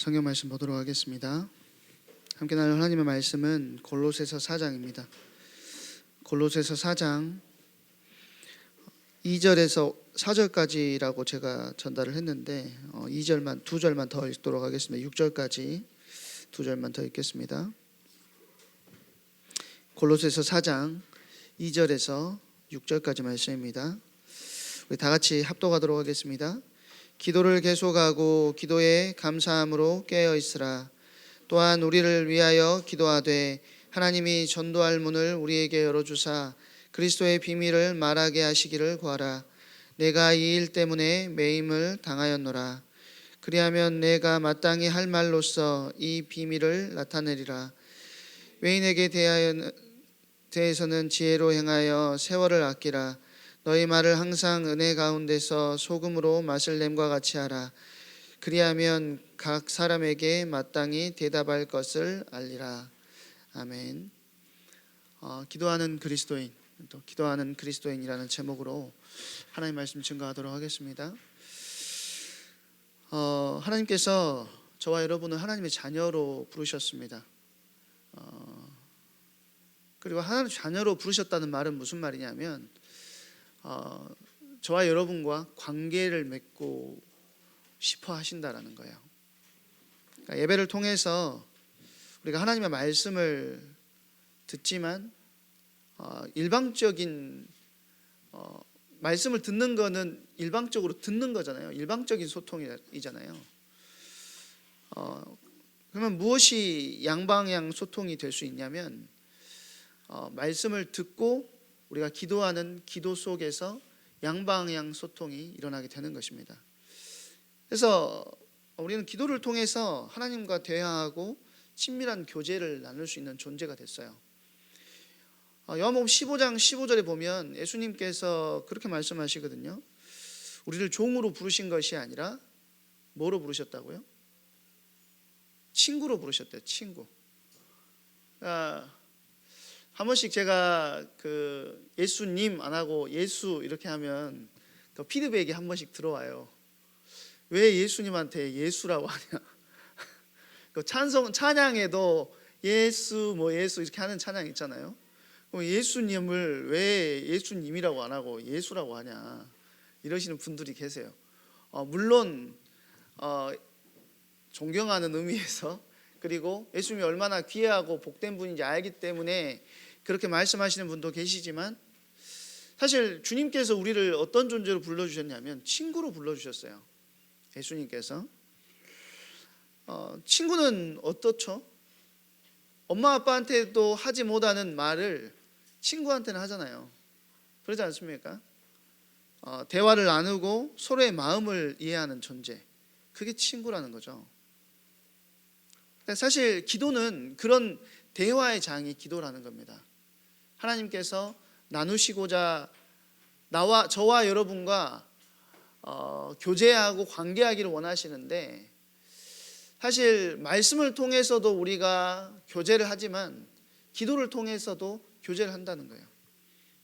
성경 말씀 보도록 하겠습니다. 함께 나눌 하나님의 말씀은 골로새서 4장입니다. 골로새서 4장 2절에서 4절까지라고 제가 전달을 했는데 2 절만 더 읽도록 하겠습니다. 6절까지 2절만 더 읽겠습니다. 골로새서 4장 2절에서 6절까지 말씀입니다. 우리 다 같이 합독하도록 하겠습니다. 기도를 계속하고 기도에 감사함으로 깨어 있으라. 또한 우리를 위하여 기도하되 하나님이 전도할 문을 우리에게 열어주사 그리스도의 비밀을 말하게 하시기를 구하라. 내가 이 일 때문에 매임을 당하였노라. 그리하면 내가 마땅히 할 말로써 이 비밀을 나타내리라. 외인에게 대해서는 지혜로 행하여 세월을 아끼라. 너희 말을 항상 은혜 가운데서 소금으로 맛을 냄과 같이 하라. 그리하면 각 사람에게 마땅히 대답할 것을 알리라. 아멘. 기도하는 그리스도인, 또 기도하는 그리스도인이라는 제목으로 하나님 말씀 증거하도록 하겠습니다. 하나님께서 저와 여러분을 하나님의 자녀로 부르셨습니다. 그리고 하나님 자녀로 부르셨다는 말은 무슨 말이냐면 저와 여러분과 관계를 맺고 싶어 하신다라는 거예요. 그러니까 예배를 통해서 우리가 하나님의 말씀을 듣지만 일방적인 말씀을 듣는 거는 일방적으로 듣는 거잖아요. 일방적인 소통이잖아요. 그러면 무엇이 양방향 소통이 될 수 있냐면 말씀을 듣고 우리가 기도하는 기도 속에서 양방향 소통이 일어나게 되는 것입니다. 그래서 우리는 기도를 통해서 하나님과 대화하고 친밀한 교제를 나눌 수 있는 존재가 됐어요. 요한복음 15장 15절에 보면 예수님께서 그렇게 말씀하시거든요. 우리를 종으로 부르신 것이 아니라 뭐로 부르셨다고요? 친구로 부르셨대요. 친구. 한 번씩 제가 예수님 안 하고 예수 이렇게 하면 그 피드백이 한 번씩 들어와요. 왜 예수님한테 예수라고 하냐? 그 찬양에도 예수 예수 이렇게 하는 찬양 있잖아요. 그럼 예수님을 왜 예수님이라고 안 하고 예수라고 하냐? 이러시는 분들이 계세요. 물론 존경하는 의미에서, 그리고 예수님이 얼마나 귀하고 복된 분인지 알기 때문에 그렇게 말씀하시는 분도 계시지만, 사실 주님께서 우리를 어떤 존재로 불러주셨냐면 친구로 불러주셨어요. 예수님께서. 친구는 어떻죠? 엄마 아빠한테도 하지 못하는 말을 친구한테는 하잖아요. 그러지 않습니까? 대화를 나누고 서로의 마음을 이해하는 존재, 그게 친구라는 거죠. 사실 기도는 그런 대화의 장이 기도라는 겁니다. 하나님께서 나누시고자 저와 여러분과 교제하고 관계하기를 원하시는데, 사실 말씀을 통해서도 우리가 교제를 하지만 기도를 통해서도 교제를 한다는 거예요.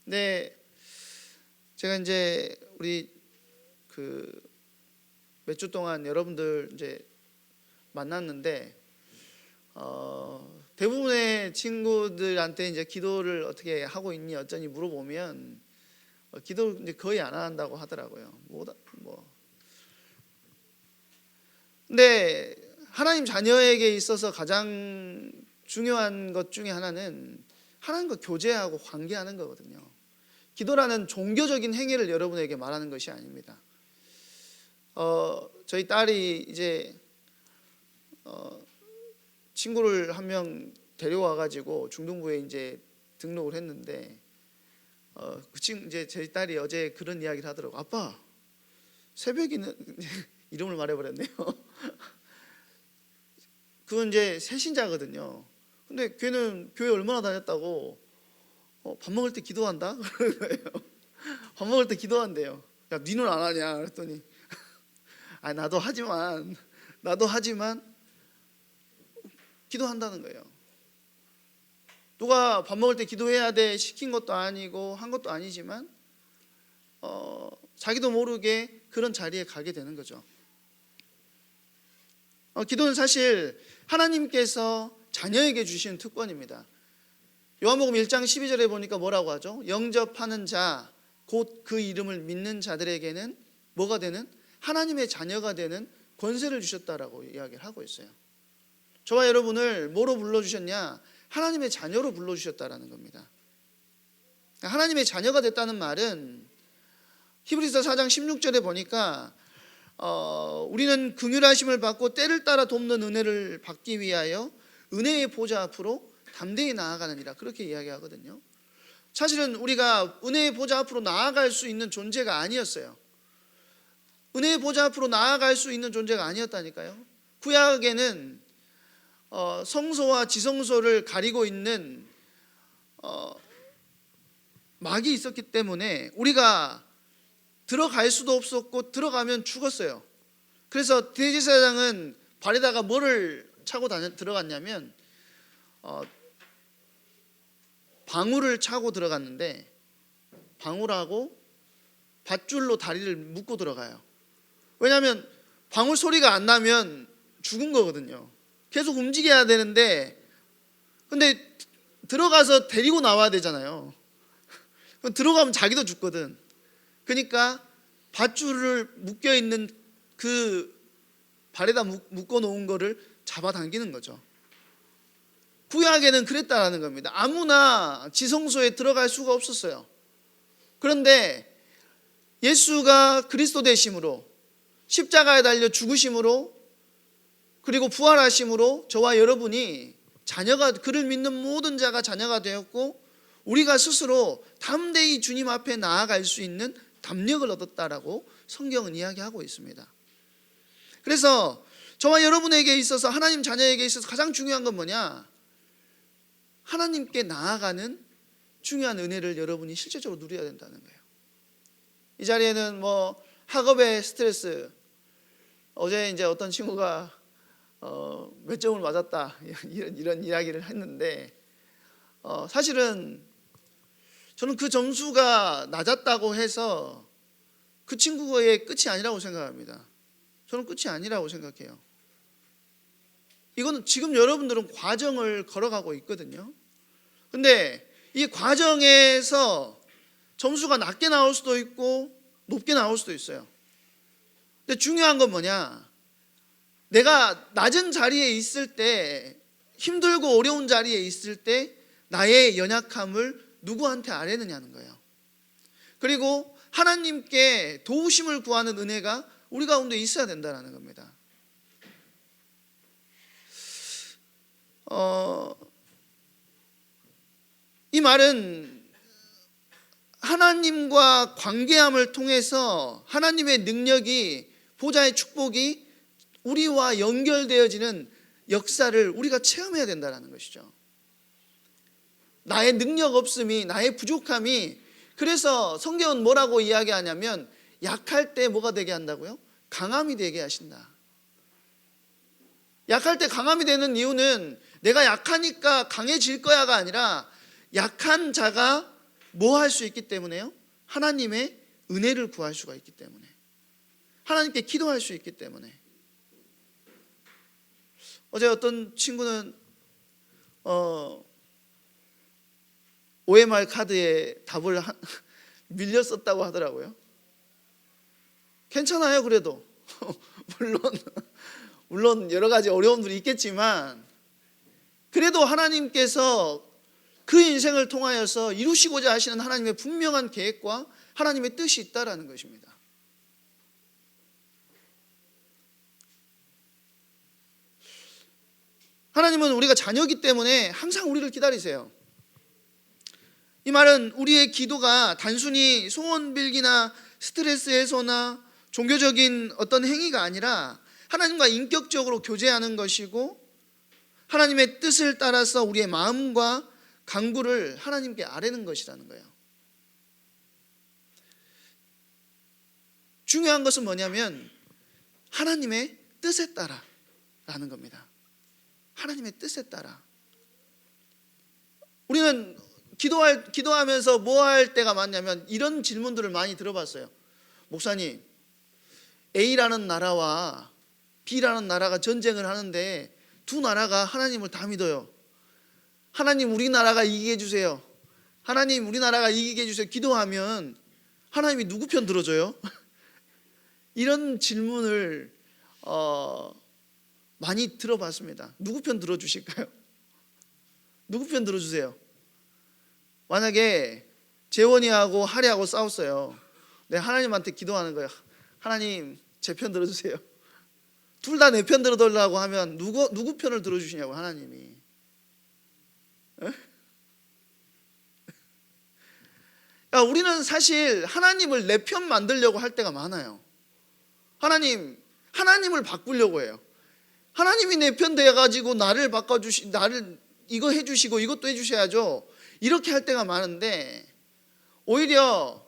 근데 제가 이제 우리 몇 주 동안 여러분들 이제 만났는데 대부분의 친구들한테 이제 기도를 어떻게 하고 있니 어쩌니 물어보면 기도를 이제 거의 안 한다고 하더라고요. 근데 하나님 자녀에게 있어서 가장 중요한 것 중에 하나는 하나님과 교제하고 관계하는 거거든요. 기도라는 종교적인 행위를 여러분에게 말하는 것이 아닙니다. 저희 딸이 이제 친구를 한 명 데려와가지고 중등부에 이제 등록을 했는데, 이제 저희 딸이 어제 그런 이야기를 하더라고. 아빠, 새벽이는 이름을 말해버렸네요. 그건 이제 새신자거든요. 근데 걔는 교회 얼마나 다녔다고 밥 먹을 때 기도한다? 그러는 거예요. 밥 먹을 때 기도한대요. 야, 니는 안 하냐? 그랬더니 나도 하지만 기도한다는 거예요. 누가 밥 먹을 때 기도해야 돼 시킨 것도 아니고 한 것도 아니지만 자기도 모르게 그런 자리에 가게 되는 거죠. 기도는 사실 하나님께서 자녀에게 주신 특권입니다. 요한복음 1장 12절에 보니까 뭐라고 하죠? 영접하는 자, 곧 그 이름을 믿는 자들에게는 뭐가 되는? 하나님의 자녀가 되는 권세를 주셨다라고 이야기를 하고 있어요. 저와 여러분을 뭐로 불러주셨냐? 하나님의 자녀로 불러주셨다라는 겁니다. 하나님의 자녀가 됐다는 말은 히브리서 4장 16절에 보니까 우리는 긍휼하심을 받고 때를 따라 돕는 은혜를 받기 위하여 은혜의 보좌 앞으로 담대히 나아가느니라, 그렇게 이야기하거든요. 사실은 우리가 은혜의 보좌 앞으로 나아갈 수 있는 존재가 아니었어요. 은혜의 보좌 앞으로 나아갈 수 있는 존재가 아니었다니까요. 구약에는 성소와 지성소를 가리고 있는 막이 있었기 때문에 우리가 들어갈 수도 없었고 들어가면 죽었어요. 그래서 대제사장은 발에다가 뭐를 차고 들어갔냐면 방울을 차고 들어갔는데, 방울하고 밧줄로 다리를 묶고 들어가요. 왜냐하면 방울 소리가 안 나면 죽은 거거든요. 계속 움직여야 되는데, 근데 들어가서 데리고 나와야 되잖아요. 들어가면 자기도 죽거든. 그러니까 밧줄을 묶여 있는 그 발에다 묶어 놓은 거를 잡아당기는 거죠. 구약에는 그랬다라는 겁니다. 아무나 지성소에 들어갈 수가 없었어요. 그런데 예수가 그리스도 되심으로, 십자가에 달려 죽으심으로, 그리고 부활하심으로 저와 여러분이 자녀가, 그를 믿는 모든 자가 자녀가 되었고, 우리가 스스로 담대히 주님 앞에 나아갈 수 있는 담력을 얻었다라고 성경은 이야기하고 있습니다. 그래서 저와 여러분에게 있어서, 하나님 자녀에게 있어서 가장 중요한 건 뭐냐? 하나님께 나아가는 중요한 은혜를 여러분이 실제적으로 누려야 된다는 거예요. 이 자리에는 학업의 스트레스, 어제 이제 어떤 친구가 몇 점을 맞았다 이런 이야기를 했는데, 사실은 저는 그 점수가 낮았다고 해서 그 친구의 끝이 아니라고 생각합니다. 저는 끝이 아니라고 생각해요. 이거는 지금 여러분들은 과정을 걸어가고 있거든요. 근데 이 과정에서 점수가 낮게 나올 수도 있고 높게 나올 수도 있어요. 근데 중요한 건 뭐냐? 내가 낮은 자리에 있을 때, 힘들고 어려운 자리에 있을 때 나의 연약함을 누구한테 아뢰느냐는 거예요. 그리고 하나님께 도우심을 구하는 은혜가 우리 가운데 있어야 된다는 겁니다. 이 말은 하나님과 관계함을 통해서 하나님의 능력이, 보좌의 축복이 우리와 연결되어지는 역사를 우리가 체험해야 된다는 것이죠. 나의 능력 없음이, 나의 부족함이, 그래서 성경은 뭐라고 이야기하냐면 약할 때 뭐가 되게 한다고요? 강함이 되게 하신다. 약할 때 강함이 되는 이유는 내가 약하니까 강해질 거야가 아니라, 약한 자가 뭐 할 수 있기 때문에요? 하나님의 은혜를 구할 수가 있기 때문에, 하나님께 기도할 수 있기 때문에. 어제 어떤 친구는 OMR 카드에 답을 밀렸었다고 하더라고요. 괜찮아요. 그래도 물론 여러 가지 어려움들이 있겠지만, 그래도 하나님께서 그 인생을 통하여서 이루시고자 하시는 하나님의 분명한 계획과 하나님의 뜻이 있다라는 것입니다. 하나님은 우리가 자녀이기 때문에 항상 우리를 기다리세요. 이 말은 우리의 기도가 단순히 소원 빌기나 스트레스 해소나 종교적인 어떤 행위가 아니라 하나님과 인격적으로 교제하는 것이고, 하나님의 뜻을 따라서 우리의 마음과 간구를 하나님께 아뢰는 것이라는 거예요. 중요한 것은 뭐냐면 하나님의 뜻에 따라라는 겁니다. 하나님의 뜻에 따라. 우리는 기도하면서 뭐 할 때가 많냐면 이런 질문들을 많이 들어봤어요. 목사님, A라는 나라와 B라는 나라가 전쟁을 하는데 두 나라가 하나님을 다 믿어요. 하나님 우리나라가 이기게 해주세요. 하나님 우리나라가 이기게 해주세요. 기도하면 하나님이 누구 편 들어줘요? 이런 질문을 많이 들어봤습니다. 누구 편 들어주실까요? 누구 편 들어주세요? 만약에 재원이하고 하리하고 싸웠어요. 내가 하나님한테 기도하는 거예요. 하나님 제 편 들어주세요. 둘 다 내 편 들어달라고 하면 누구 편을 들어주시냐고 하나님이. 야, 우리는 사실 하나님을 내 편 만들려고 할 때가 많아요. 하나님을 바꾸려고 해요. 하나님이 내 편 돼가지고 나를 나를 이거 해주시고 이것도 해주셔야죠. 이렇게 할 때가 많은데 오히려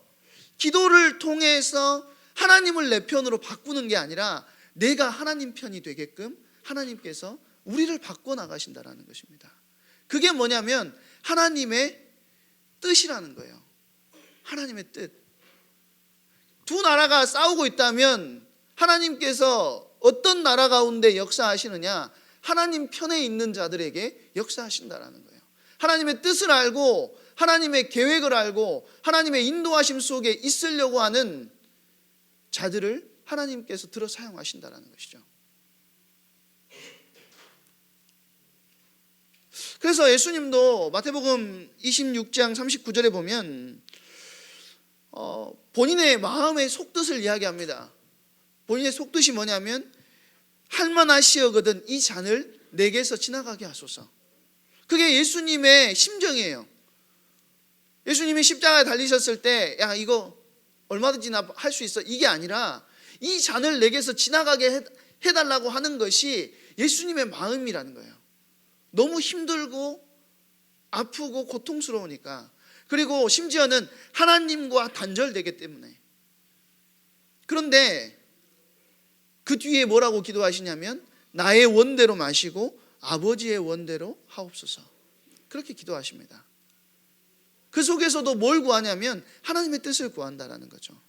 기도를 통해서 하나님을 내 편으로 바꾸는 게 아니라 내가 하나님 편이 되게끔 하나님께서 우리를 바꿔 나가신다라는 것입니다. 그게 뭐냐면 하나님의 뜻이라는 거예요. 하나님의 뜻. 두 나라가 싸우고 있다면 하나님께서 어떤 나라 가운데 역사하시느냐? 하나님 편에 있는 자들에게 역사하신다라는 거예요. 하나님의 뜻을 알고 하나님의 계획을 알고 하나님의 인도하심 속에 있으려고 하는 자들을 하나님께서 들어 사용하신다라는 것이죠. 그래서 예수님도 마태복음 26장 39절에 보면 본인의 마음의 속뜻을 이야기합니다. 본인의 속뜻이 뭐냐면 할만하시어거든 이 잔을 내게서 지나가게 하소서. 그게 예수님의 심정이에요. 예수님이 십자가에 달리셨을 때 야 이거 얼마든지 나 할 수 있어 이게 아니라 이 잔을 내게서 지나가게 해달라고 하는 것이 예수님의 마음이라는 거예요. 너무 힘들고 아프고 고통스러우니까. 그리고 심지어는 하나님과 단절되기 때문에. 그런데 그 뒤에 뭐라고 기도하시냐면 나의 원대로 마시고 아버지의 원대로 하옵소서. 그렇게 기도하십니다. 그 속에서도 뭘 구하냐면 하나님의 뜻을 구한다라는 거죠.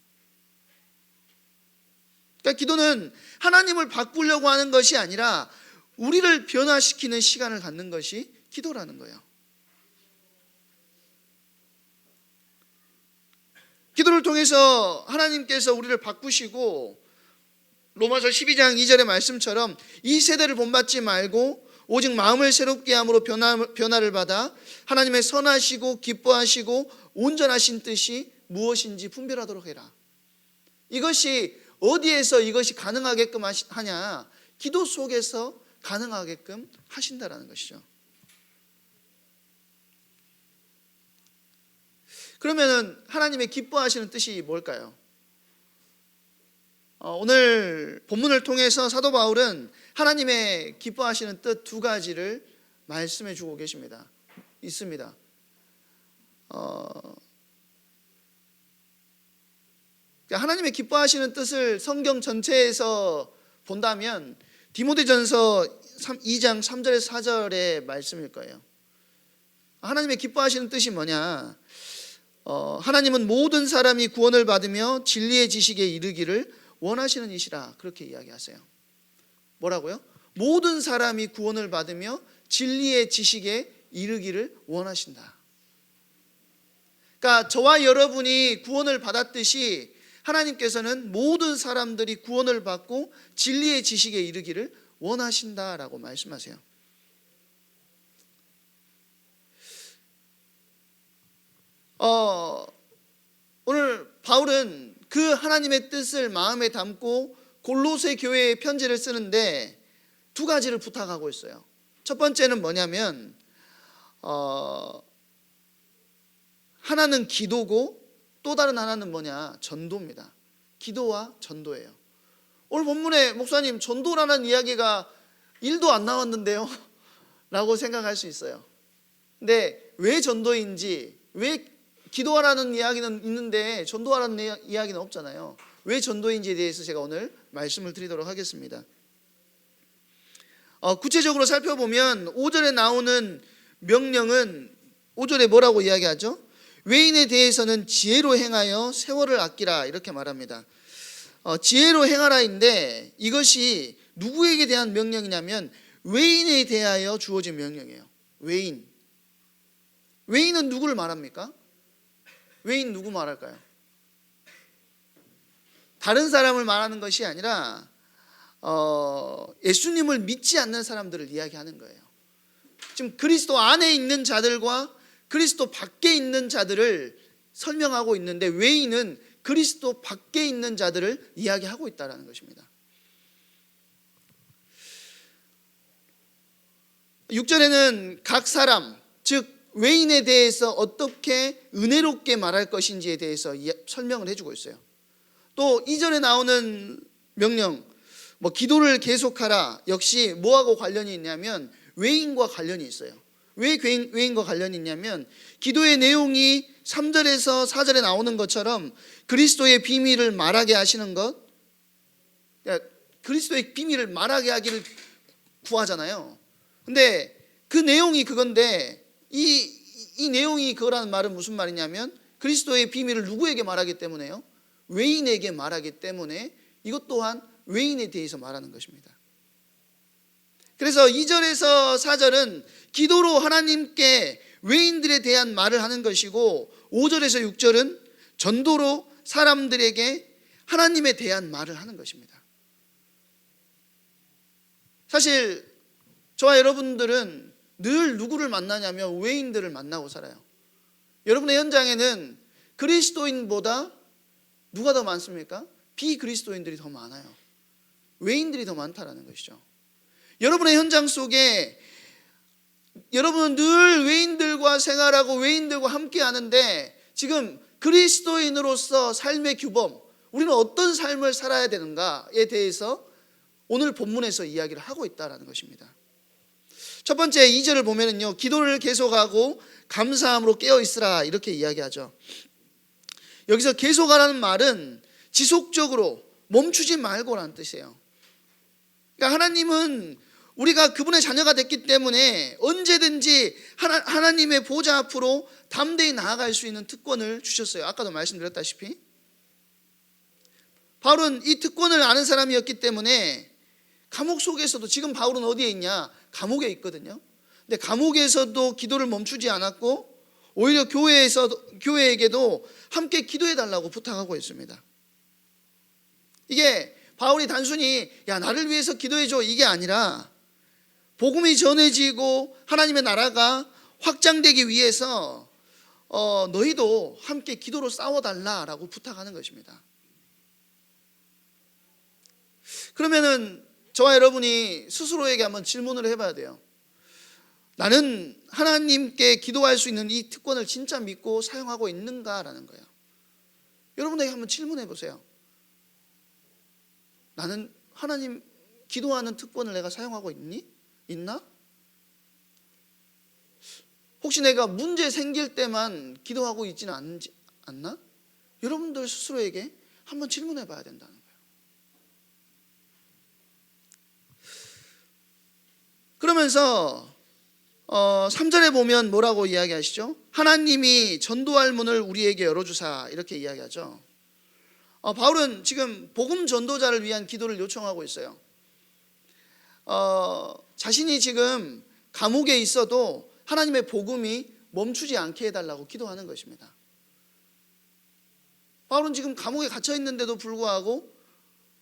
그러니까 기도는 하나님을 바꾸려고 하는 것이 아니라 우리를 변화시키는 시간을 갖는 것이 기도라는 거예요. 기도를 통해서 하나님께서 우리를 바꾸시고 로마서 12장 2절의 말씀처럼 이 세대를 본받지 말고 오직 마음을 새롭게 함으로 변화를 받아 하나님의 선하시고 기뻐하시고 온전하신 뜻이 무엇인지 분별하도록 해라. 이것이 어디에서 이것이 가능하게끔 하냐? 기도 속에서 가능하게끔 하신다라는 것이죠. 그러면은 하나님의 기뻐하시는 뜻이 뭘까요? 오늘 본문을 통해서 사도 바울은 하나님의 기뻐하시는 뜻 두 가지를 말씀해 주고 있습니다. 하나님의 기뻐하시는 뜻을 성경 전체에서 본다면 디모데전서 2장 3절에서 4절의 말씀일 거예요. 하나님의 기뻐하시는 뜻이 뭐냐? 하나님은 모든 사람이 구원을 받으며 진리의 지식에 이르기를 원하시는 이시라 그렇게 이야기하세요. 뭐라고요? 모든 사람이 구원을 받으며 진리의 지식에 이르기를 원하신다. 그러니까 저와 여러분이 구원을 받았듯이 하나님께서는 모든 사람들이 구원을 받고 진리의 지식에 이르기를 원하신다라고 말씀하세요. 오늘 바울은 그 하나님의 뜻을 마음에 담고 골로새 교회에 편지를 쓰는데 두 가지를 부탁하고 있어요. 첫 번째는 뭐냐면 하나는 기도고 또 다른 하나는 뭐냐? 전도입니다. 기도와 전도예요. 오늘 본문에 목사님 전도라는 이야기가 1도 안 나왔는데요 라고 생각할 수 있어요. 근데 왜 전도인지, 왜 기도하라는 이야기는 있는데 전도하라는 이야기는 없잖아요. 왜 전도인지에 대해서 제가 오늘 말씀을 드리도록 하겠습니다. 구체적으로 살펴보면 5절에 나오는 명령은 5절에 뭐라고 이야기하죠? 외인에 대해서는 지혜로 행하여 세월을 아끼라 이렇게 말합니다. 지혜로 행하라인데 이것이 누구에게 대한 명령이냐면 외인에 대하여 주어진 명령이에요. 외인은 누구를 말합니까? 외인 누구 말할까요? 다른 사람을 말하는 것이 아니라 예수님을 믿지 않는 사람들을 이야기하는 거예요. 지금 그리스도 안에 있는 자들과 그리스도 밖에 있는 자들을 설명하고 있는데, 외인은 그리스도 밖에 있는 자들을 이야기하고 있다는 것입니다. 6절에는 각 사람, 즉 외인에 대해서 어떻게 은혜롭게 말할 것인지에 대해서 설명을 해주고 있어요. 또 2절에 나오는 명령, 기도를 계속하라, 역시 뭐하고 관련이 있냐면 외인과 관련이 있어요. 왜 외인과 관련이 있냐면, 기도의 내용이 3절에서 4절에 나오는 것처럼 그리스도의 비밀을 말하게 하시는 것, 그리스도의 비밀을 말하게 하기를 구하잖아요. 근데 그 내용이 그건데, 이 내용이 그거라는 말은 무슨 말이냐면, 그리스도의 비밀을 누구에게 말하기 때문에요? 외인에게 말하기 때문에 이것 또한 외인에 대해서 말하는 것입니다. 그래서 2절에서 4절은 기도로 하나님께 외인들에 대한 말을 하는 것이고, 5절에서 6절은 전도로 사람들에게 하나님에 대한 말을 하는 것입니다. 사실 저와 여러분들은 늘 누구를 만나냐면 외인들을 만나고 살아요. 여러분의 현장에는 그리스도인보다 누가 더 많습니까? 비그리스도인들이 더 많아요. 외인들이 더 많다라는 것이죠. 여러분의 현장 속에 여러분은 늘 외인들과 생활하고 외인들과 함께 하는데, 지금 그리스도인으로서 삶의 규범, 우리는 어떤 삶을 살아야 되는가에 대해서 오늘 본문에서 이야기를 하고 있다는 것입니다. 첫 번째 2절을 보면은요, 기도를 계속하고 감사함으로 깨어 있으라 이렇게 이야기하죠. 여기서 계속하라는 말은 지속적으로 멈추지 말고라는 뜻이에요. 그러니까 하나님은 우리가 그분의 자녀가 됐기 때문에 언제든지 하나님의 보좌 앞으로 담대히 나아갈 수 있는 특권을 주셨어요. 아까도 말씀드렸다시피 바울은 이 특권을 아는 사람이었기 때문에 감옥 속에서도, 지금 바울은 어디에 있냐? 감옥에 있거든요. 근데 감옥에서도 기도를 멈추지 않았고, 오히려 교회에게도 함께 기도해 달라고 부탁하고 있습니다. 이게 바울이 단순히 나를 위해서 기도해줘 이게 아니라, 복음이 전해지고 하나님의 나라가 확장되기 위해서 너희도 함께 기도로 싸워달라라고 부탁하는 것입니다. 그러면은 저와 여러분이 스스로에게 한번 질문을 해봐야 돼요. 나는 하나님께 기도할 수 있는 이 특권을 진짜 믿고 사용하고 있는가라는 거예요. 여러분에게 한번 질문해 보세요. 나는 하나님 기도하는 특권을 내가 사용하고 있나? 혹시 내가 문제 생길 때만 기도하고 있지는 않나? 여러분들 스스로에게 한번 질문해 봐야 된다는 거예요. 그러면서 3절에 보면 뭐라고 이야기하시죠? 하나님이 전도할 문을 우리에게 열어주사 이렇게 이야기하죠. 바울은 지금 복음 전도자를 위한 기도를 요청하고 있어요. 자신이 지금 감옥에 있어도 하나님의 복음이 멈추지 않게 해달라고 기도하는 것입니다. 바울은 지금 감옥에 갇혀 있는데도 불구하고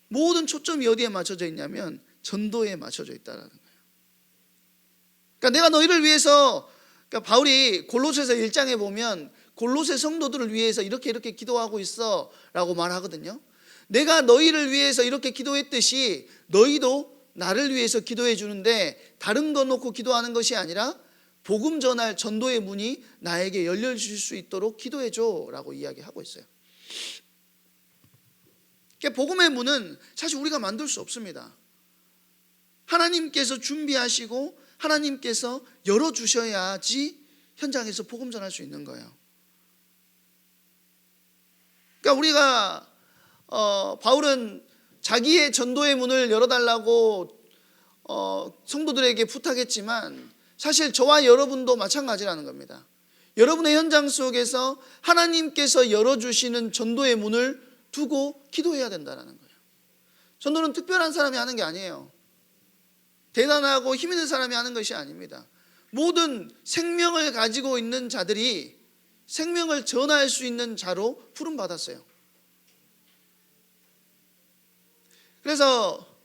모든 초점이 어디에 맞춰져 있냐면 전도에 맞춰져 있다는 거예요. 그러니까 내가 너희를 위해서, 그러니까 바울이 골로새서 1장에 보면 골로새 성도들을 위해서 이렇게 기도하고 있어 라고 말하거든요. 내가 너희를 위해서 이렇게 기도했듯이 너희도 나를 위해서 기도해 주는데, 다른 거 놓고 기도하는 것이 아니라 복음 전할 전도의 문이 나에게 열려줄 수 있도록 기도해 줘 라고 이야기하고 있어요. 그러니까 복음의 문은 사실 우리가 만들 수 없습니다. 하나님께서 준비하시고 하나님께서 열어주셔야지 현장에서 복음 전할 수 있는 거예요. 그러니까 우리가 바울은 자기의 전도의 문을 열어달라고 성도들에게 부탁했지만, 사실 저와 여러분도 마찬가지라는 겁니다. 여러분의 현장 속에서 하나님께서 열어주시는 전도의 문을 두고 기도해야 된다는 거예요. 전도는 특별한 사람이 하는 게 아니에요. 대단하고 힘 있는 사람이 하는 것이 아닙니다. 모든 생명을 가지고 있는 자들이 생명을 전할 수 있는 자로 부름받았어요. 그래서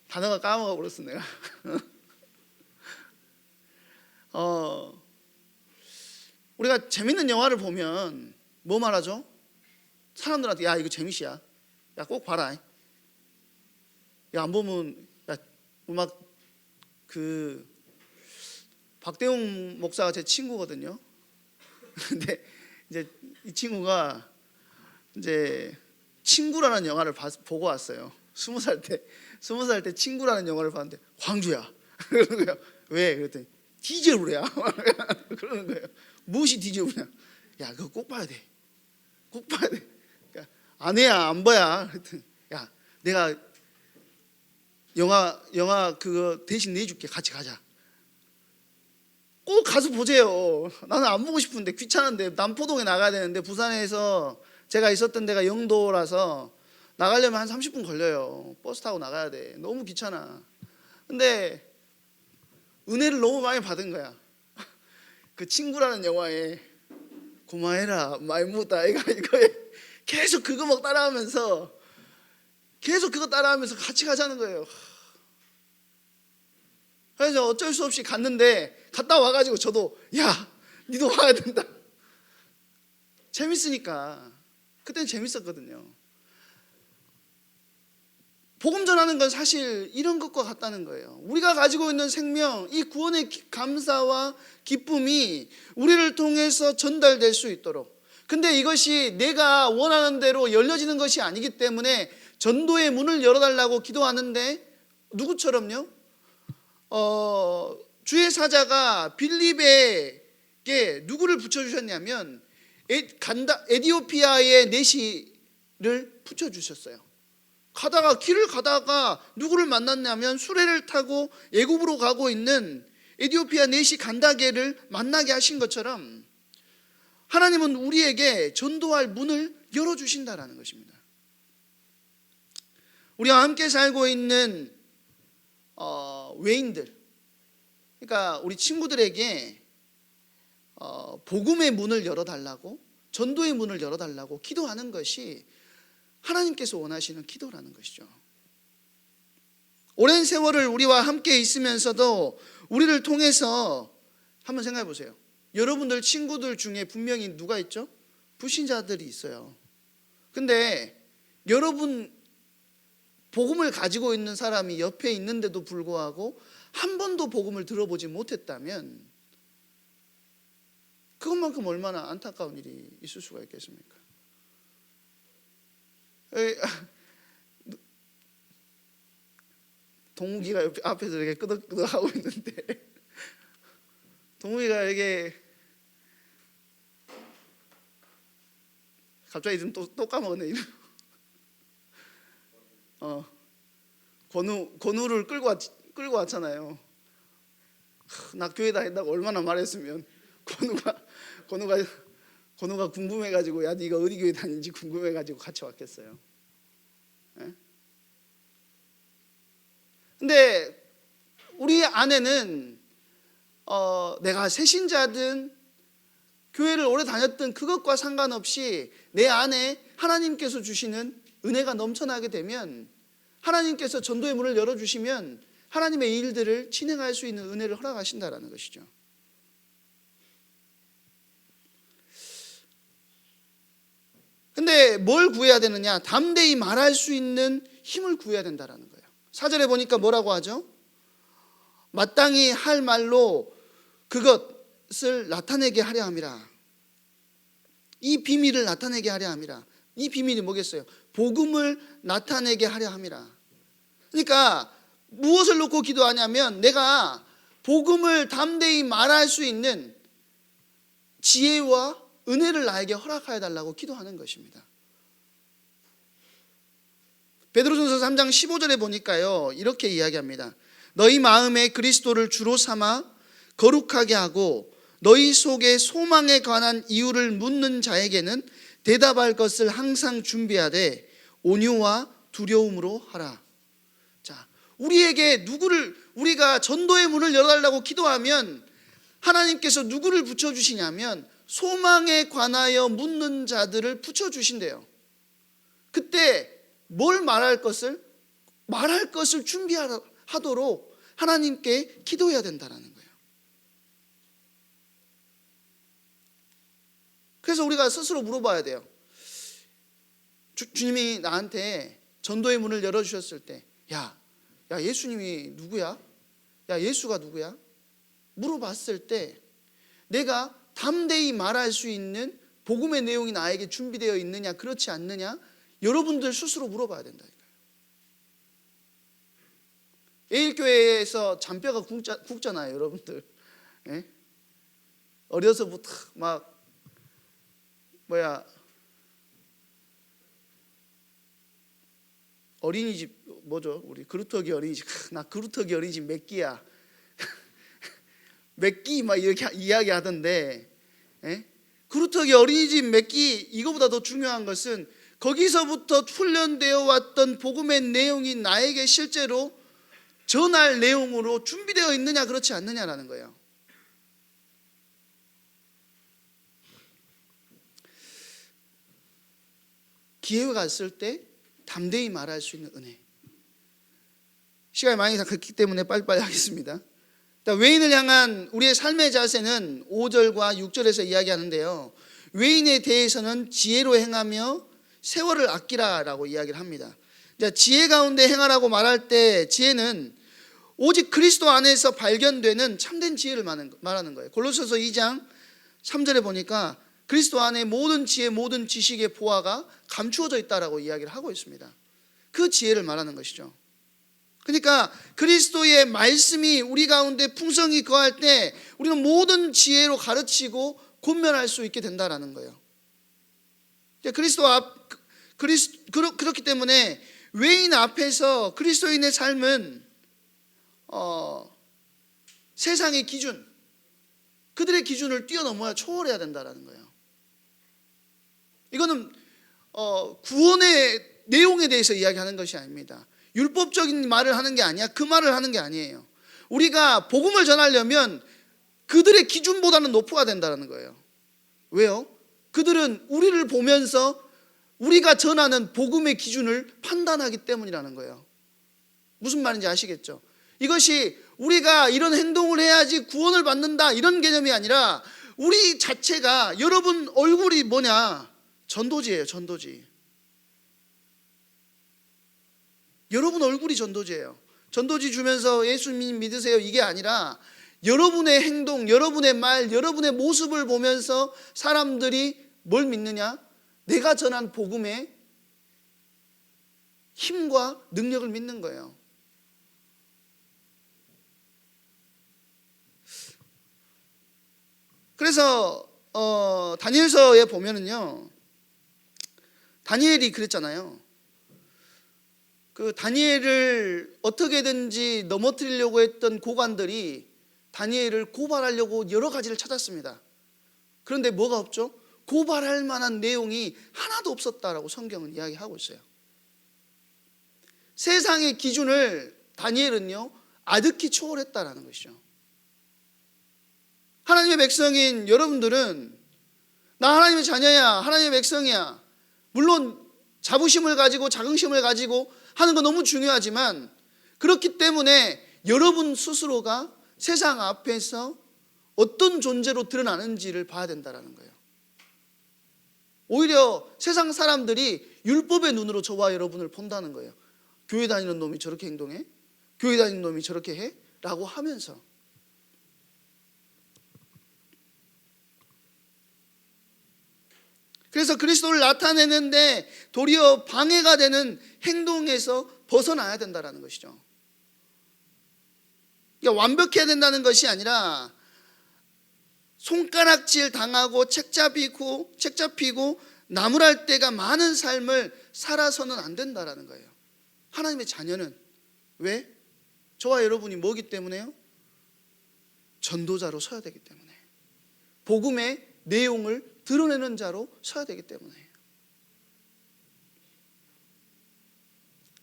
단어가 까먹어 버렸어 내가. 우리가 재밌는 영화를 보면 뭐 말하죠? 사람들한테 야 이거 재밌이야, 야 꼭 봐라, 야 안 보면 야 음악 그 박대웅 목사가 제 친구거든요. 근데 이제 이 친구가 이제 친구라는 영화를 보고 왔어요. 20살 때 친구라는 영화를 봤는데 광주야. 그러는 거예요. 왜? 그랬더니 디저브레야. 그러는 거예요. 무엇이 디저브냐? 야 그거 꼭 봐야 돼. 꼭 봐야 돼. 그러니까 아내야 안 봐야. 그랬더니 야 내가 영화 그거 대신 내줄게. 같이 가자. 꼭 가서 보세요. 나는 안 보고 싶은데 귀찮은데 남포동에 나가야 되는데 부산에서 제가 있었던 데가 영도라서 나가려면 한 30분 걸려요. 버스 타고 나가야 돼. 너무 귀찮아. 근데 은혜를 너무 많이 받은 거야. 그 친구라는 영화에 고마해라 많이 묻다 이거에 계속 그거 막 따라하면서 같이 가자는 거예요. 그래서 어쩔 수 없이 갔는데 갔다 와가지고 저도 야 니도 와야 된다. 재밌으니까. 그때는 재밌었거든요. 복음 전하는 건 사실 이런 것과 같다는 거예요. 우리가 가지고 있는 생명, 이 구원의 감사와 기쁨이 우리를 통해서 전달될 수 있도록. 근데 이것이 내가 원하는 대로 열려지는 것이 아니기 때문에 전도의 문을 열어달라고 기도하는데 누구처럼요? 주의 사자가 빌립에게 누구를 붙여주셨냐면 에디오피아의 내시를 붙여주셨어요. 길을 가다가 누구를 만났냐면 수레를 타고 애굽으로 가고 있는 에디오피아 내시 간다게를 만나게 하신 것처럼 하나님은 우리에게 전도할 문을 열어주신다라는 것입니다. 우리와 함께 살고 있는 외인들, 그러니까 우리 친구들에게 복음의 문을 열어달라고, 전도의 문을 열어달라고 기도하는 것이 하나님께서 원하시는 기도라는 것이죠. 오랜 세월을 우리와 함께 있으면서도 우리를 통해서 한번 생각해 보세요. 여러분들 친구들 중에 분명히 누가 있죠? 불신자들이 있어요. 근데 여러분 복음을 가지고 있는 사람이 옆에 있는데도 불구하고 한 번도 복음을 들어보지 못했다면 그것만큼 얼마나 안타까운 일이 있을 수가 있겠습니까? 동욱이가 옆에 앞에서 이렇게 끄덕끄덕하고 있는데 동욱이가 이렇게 갑자기 이름 또 까먹었네. 이름. 권우를 끌고 왔잖아요. 나 교회 다닌다고 얼마나 말했으면 권우가 궁금해가지고 야 네가 어디 교회 다니는지 궁금해가지고 같이 왔겠어요. 네? 근데 우리 안에는 내가 새신자든 교회를 오래 다녔던 그것과 상관없이 내 안에 하나님께서 주시는 은혜가 넘쳐나게 되면, 하나님께서 전도의 문을 열어주시면 하나님의 일들을 진행할 수 있는 은혜를 허락하신다라는 것이죠. 근데 뭘 구해야 되느냐? 담대히 말할 수 있는 힘을 구해야 된다라는 거예요. 4절에 보니까 뭐라고 하죠? 마땅히 할 말로 그것을 나타내게 하려 함이라. 이 비밀을 나타내게 하려 함이라. 이 비밀이 뭐겠어요? 복음을 나타내게 하려 함이라. 그러니까 무엇을 놓고 기도하냐면 내가 복음을 담대히 말할 수 있는 지혜와 은혜를 나에게 허락하여 달라고 기도하는 것입니다. 베드로전서 3장 15절에 보니까요 이렇게 이야기합니다. 너희 마음에 그리스도를 주로 삼아 거룩하게 하고 너희 속에 소망에 관한 이유를 묻는 자에게는 대답할 것을 항상 준비하되 온유와 두려움으로 하라. 자, 우리가 전도의 문을 열어달라고 기도하면 하나님께서 누구를 붙여주시냐면 소망에 관하여 묻는 자들을 붙여주신대요. 그때 뭘 말할 것을 준비하도록 하나님께 기도해야 된다는 거예요. 그래서 우리가 스스로 물어봐야 돼요. 주님이 나한테 전도의 문을 열어주셨을 때, 야 예수님이 누구야? 야 예수가 누구야? 물어봤을 때 내가 담대히 말할 수 있는 복음의 내용이 나에게 준비되어 있느냐 그렇지 않느냐 여러분들 스스로 물어봐야 된다니까요. 예일교회에서 잔뼈가 굵잖아요 여러분들. 예? 어려서부터 막 어린이집 뭐죠? 우리 그루터기 어린이집. 나 그루터기 어린이집 몇 기야? 몇 기 막 이렇게 이야기 하던데, 예? 그루터기 어린이집 몇 기 이거보다 더 중요한 것은 거기서부터 훈련되어 왔던 복음의 내용이 나에게 실제로 전할 내용으로 준비되어 있느냐 그렇지 않느냐라는 거예요. 기회가 있을 때 담대히 말할 수 있는 은혜. 시간이 많이 갔기 때문에 빨리빨리 하겠습니다. 외인을 향한 우리의 삶의 자세는 5절과 6절에서 이야기하는데요, 외인에 대해서는 지혜로 행하며 세월을 아끼라라고 이야기를 합니다. 지혜 가운데 행하라고 말할 때 지혜는 오직 그리스도 안에서 발견되는 참된 지혜를 말하는 거예요. 골로새서 2장 3절에 보니까 그리스도 안에 모든 지혜 모든 지식의 보화가 감추어져 있다라고 이야기를 하고 있습니다. 그 지혜를 말하는 것이죠. 그러니까 그리스도의 말씀이 우리 가운데 풍성히 거할 때 우리는 모든 지혜로 가르치고 권면할 수 있게 된다라는 거예요. 그렇기 때문에 외인 앞에서 그리스도인의 삶은 세상의 기준, 그들의 기준을 뛰어넘어야 초월해야 된다라는 거예요. 이거는 구원의 내용에 대해서 이야기하는 것이 아닙니다. 율법적인 말을 하는 게 아니야. 그 말을 하는 게 아니에요. 우리가 복음을 전하려면 그들의 기준보다는 높아야 된다는 거예요. 왜요? 그들은 우리를 보면서 우리가 전하는 복음의 기준을 판단하기 때문이라는 거예요. 무슨 말인지 아시겠죠? 이것이 우리가 이런 행동을 해야지 구원을 받는다 이런 개념이 아니라 우리 자체가, 여러분 얼굴이 뭐냐? 전도지예요. 전도지. 여러분 얼굴이 전도지예요. 전도지 주면서 예수님 믿으세요 이게 아니라 여러분의 행동, 여러분의 말, 여러분의 모습을 보면서 사람들이 뭘 믿느냐? 내가 전한 복음의 힘과 능력을 믿는 거예요. 그래서 다니엘서에 보면은요, 다니엘이 그랬잖아요. 그 다니엘을 어떻게든지 넘어뜨리려고 했던 고관들이 다니엘을 고발하려고 여러 가지를 찾았습니다. 그런데 뭐가 없죠? 고발할 만한 내용이 하나도 없었다라고 성경은 이야기하고 있어요. 세상의 기준을 다니엘은요 아득히 초월했다라는 것이죠. 하나님의 백성인 여러분들은 나 하나님의 자녀야, 하나님의 백성이야, 물론 자부심을 가지고 자긍심을 가지고 하는 거 너무 중요하지만, 그렇기 때문에 여러분 스스로가 세상 앞에서 어떤 존재로 드러나는지를 봐야 된다는 거예요. 오히려 세상 사람들이 율법의 눈으로 저와 여러분을 본다는 거예요. 교회 다니는 놈이 저렇게 행동해? 교회 다니는 놈이 저렇게 해? 라고 하면서. 그래서 그리스도를 나타내는데 도리어 방해가 되는 행동에서 벗어나야 된다는 것이죠. 그러니까 완벽해야 된다는 것이 아니라 손가락질 당하고 책잡히고 나무랄 때가 많은 삶을 살아서는 안 된다는 거예요. 하나님의 자녀는 왜? 저와 여러분이 뭐기 때문에요? 전도자로 서야 되기 때문에. 복음의 내용을 드러내는 자로 서야 되기 때문에.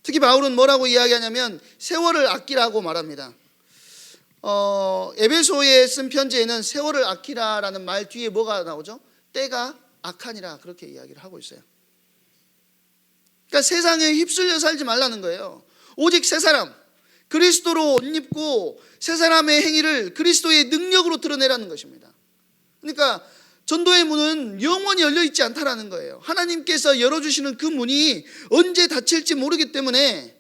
특히 바울은 뭐라고 이야기하냐면 세월을 아끼라고 말합니다. 에베소에 쓴 편지에는 세월을 아끼라라는 말 뒤에 뭐가 나오죠? 때가 악하니라, 그렇게 이야기를 하고 있어요. 그러니까 세상에 휩쓸려 살지 말라는 거예요. 오직 새 사람, 그리스도로 옷 입고 새 사람의 행위를 그리스도의 능력으로 드러내라는 것입니다. 그러니까 전도의 문은 영원히 열려 있지 않다라는 거예요. 하나님께서 열어주시는 그 문이 언제 닫힐지 모르기 때문에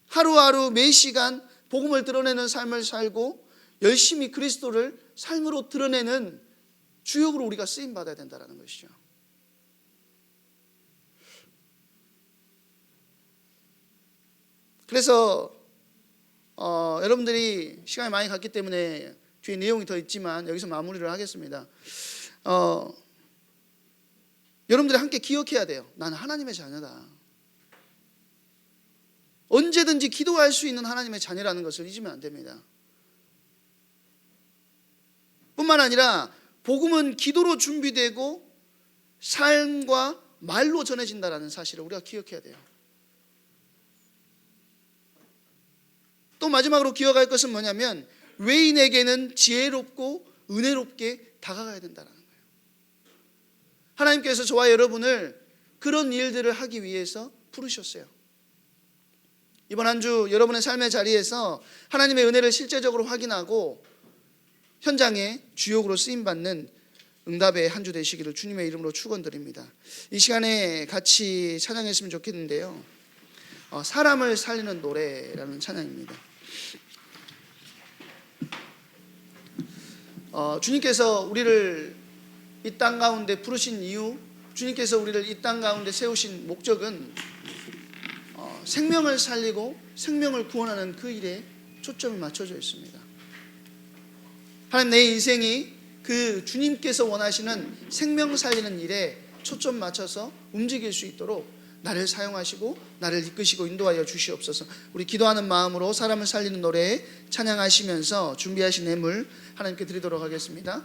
하루하루 매 시간 복음을 드러내는 삶을 살고 열심히 그리스도를 삶으로 드러내는 주역으로 우리가 쓰임받아야 된다는 것이죠. 그래서 여러분들이 시간이 많이 갔기 때문에 뒤에 내용이 더 있지만 여기서 마무리를 하겠습니다. 여러분들이 함께 기억해야 돼요. 나는 하나님의 자녀다. 언제든지 기도할 수 있는 하나님의 자녀라는 것을 잊으면 안 됩니다. 뿐만 아니라 복음은 기도로 준비되고 삶과 말로 전해진다는 사실을 우리가 기억해야 돼요. 또 마지막으로 기억할 것은 뭐냐면 외인에게는 지혜롭고 은혜롭게 다가가야 된다는 거예요. 하나님께서 저와 여러분을 그런 일들을 하기 위해서 부르셨어요. 이번 한 주 여러분의 삶의 자리에서 하나님의 은혜를 실제적으로 확인하고 현장에 주역으로 쓰임받는 응답의 한 주 되시기를 주님의 이름으로 축원드립니다. 이 시간에 같이 찬양했으면 좋겠는데요. 사람을 살리는 노래라는 찬양입니다. 주님께서 우리를 이 땅 가운데 부르신 이유, 주님께서 우리를 이 땅 가운데 세우신 목적은 생명을 살리고 생명을 구원하는 그 일에 초점이 맞춰져 있습니다. 하나님, 내 인생이 그 주님께서 원하시는 생명 살리는 일에 초점 맞춰서 움직일 수 있도록 나를 사용하시고 나를 이끄시고 인도하여 주시옵소서. 우리 기도하는 마음으로 사람을 살리는 노래 찬양하시면서 준비하신 예물 하나님께 드리도록 하겠습니다.